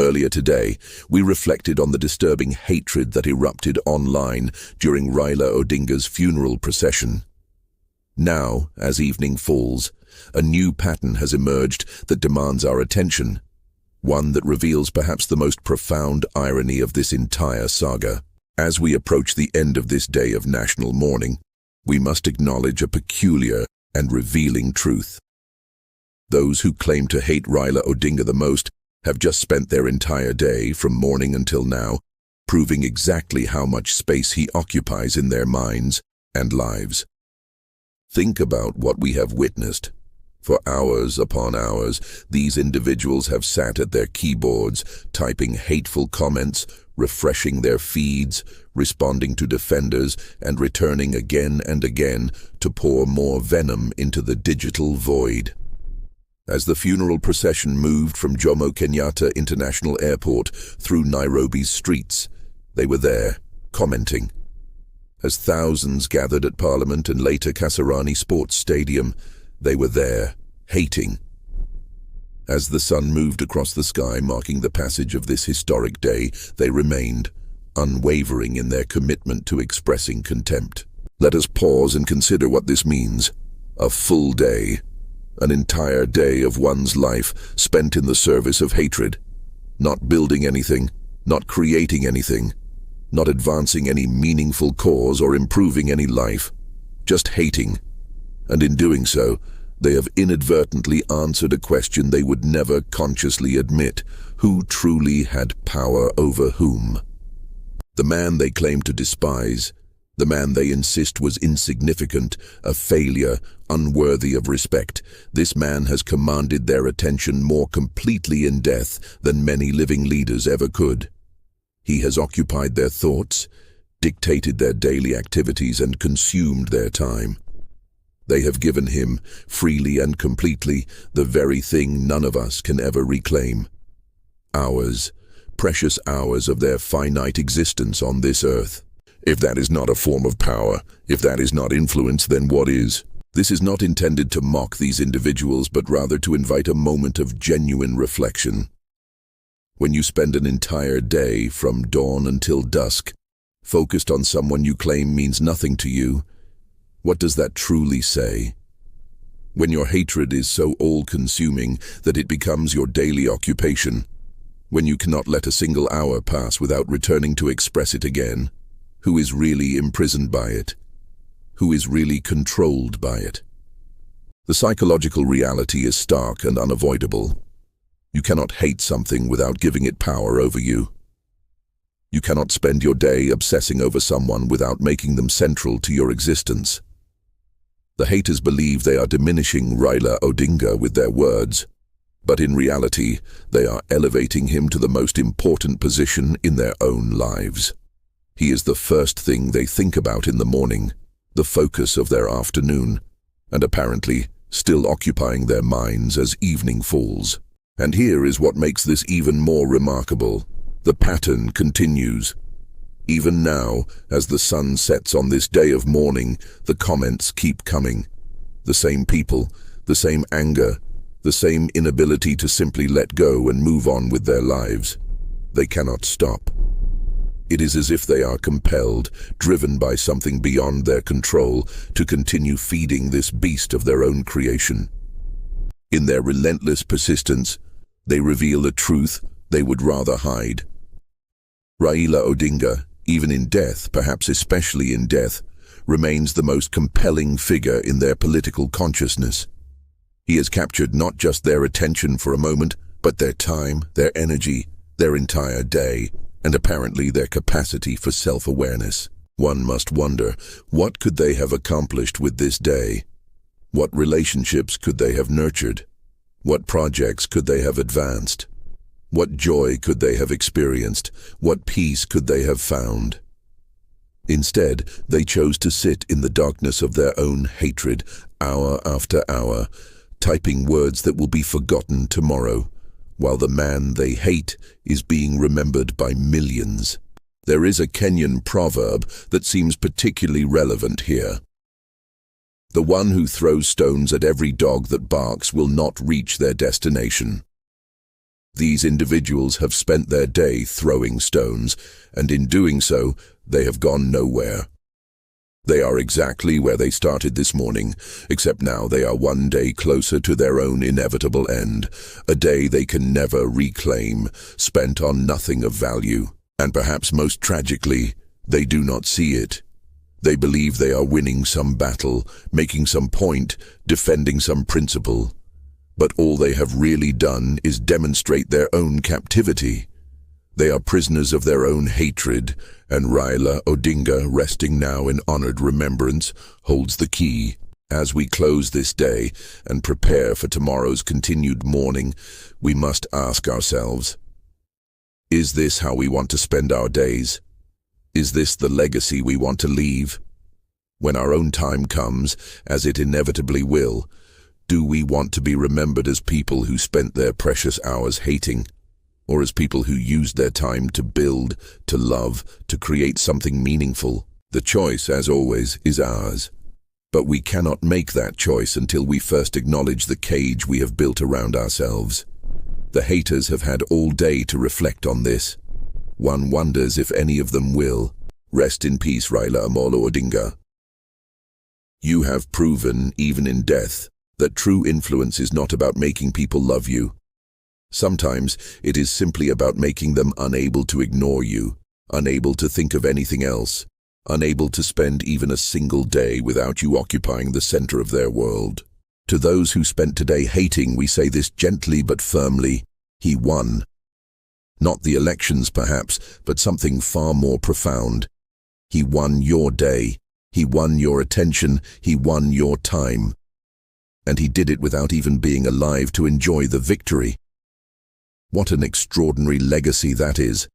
Earlier today, we reflected on the disturbing hatred that erupted online during Raila Odinga's funeral procession. Now, as evening falls, a new pattern has emerged that demands our attention, one that reveals perhaps the most profound irony of this entire saga. As we approach the end of this day of national mourning, we must acknowledge a peculiar and revealing truth. Those who claim to hate Raila Odinga the most have just spent their entire day, from morning until now, proving exactly how much space he occupies in their minds and lives. Think about what we have witnessed. For hours upon hours, these individuals have sat at their keyboards, typing hateful comments, refreshing their feeds, responding to defenders, and returning again and again to pour more venom into the digital void. As the funeral procession moved from Jomo Kenyatta International Airport through Nairobi's streets, they were there, commenting. As thousands gathered at Parliament and later Kasarani Sports Stadium, they were there, hating. As the sun moved across the sky, marking the passage of this historic day, they remained, unwavering in their commitment to expressing contempt. Let us pause and consider what this means. A full day, an entire day of one's life spent in the service of hatred, not building anything, not creating anything, not advancing any meaningful cause or improving any life, just hating. And in doing so, they have inadvertently answered a question they would never consciously admit: who truly had power over whom? The man they claim to despise, the man they insist was insignificant, a failure, unworthy of respect, this man has commanded their attention more completely in death than many living leaders ever could. He has occupied their thoughts, dictated their daily activities, and consumed their time. They have given him, freely and completely, the very thing none of us can ever reclaim. Hours, precious hours of their finite existence on this earth. If that is not a form of power, if that is not influence, then what is? This is not intended to mock these individuals, but rather to invite a moment of genuine reflection. When you spend an entire day, from dawn until dusk, focused on someone you claim means nothing to you, what does that truly say? When your hatred is so all-consuming that it becomes your daily occupation, when you cannot let a single hour pass without returning to express it again, who is really imprisoned by it? Who is really controlled by it? The psychological reality is stark and unavoidable. You cannot hate something without giving it power over you. You cannot spend your day obsessing over someone without making them central to your existence. The haters believe they are diminishing Raila Odinga with their words, but in reality, they are elevating him to the most important position in their own lives. He is the first thing they think about in the morning, the focus of their afternoon, and apparently still occupying their minds as evening falls. And here is what makes this even more remarkable. The pattern continues. Even now, as the sun sets on this day of mourning, the comments keep coming. The same people, the same anger, the same inability to simply let go and move on with their lives. They cannot stop. It is as if they are compelled, driven by something beyond their control, to continue feeding this beast of their own creation. In their relentless persistence, they reveal a truth they would rather hide. Raila Odinga, even in death, perhaps especially in death, remains the most compelling figure in their political consciousness. He has captured not just their attention for a moment, but their time, their energy, their entire day, and apparently their capacity for self-awareness. One must wonder, what could they have accomplished with this day? What relationships could they have nurtured? What projects could they have advanced? What joy could they have experienced? What peace could they have found? Instead, they chose to sit in the darkness of their own hatred, hour after hour, typing words that will be forgotten tomorrow, while the man they hate is being remembered by millions. There is a Kenyan proverb that seems particularly relevant here. The one who throws stones at every dog that barks will not reach their destination. These individuals have spent their day throwing stones, and in doing so, they have gone nowhere. They are exactly where they started this morning, except now they are one day closer to their own inevitable end, a day they can never reclaim, spent on nothing of value. And perhaps most tragically, they do not see it. They believe they are winning some battle, making some point, defending some principle. But all they have really done is demonstrate their own captivity. They are prisoners of their own hatred, and Raila Odinga, resting now in honored remembrance, holds the key. As we close this day and prepare for tomorrow's continued mourning, we must ask ourselves, is this how we want to spend our days? Is this the legacy we want to leave? When our own time comes, as it inevitably will, do we want to be remembered as people who spent their precious hours hating, or as people who used their time to build, to love, to create something meaningful? The choice, as always, is ours. But we cannot make that choice until we first acknowledge the cage we have built around ourselves. The haters have had all day to reflect on this. One wonders if any of them will. Rest in peace, Raila Odinga. You have proven, even in death, that true influence is not about making people love you. Sometimes it is simply about making them unable to ignore you, unable to think of anything else, unable to spend even a single day without you occupying the center of their world. To those who spent today hating, we say this gently but firmly: he won. Not the elections, perhaps, but something far more profound. He won your day. He won your attention. He won your time. And he did it without even being alive to enjoy the victory. What an extraordinary legacy that is.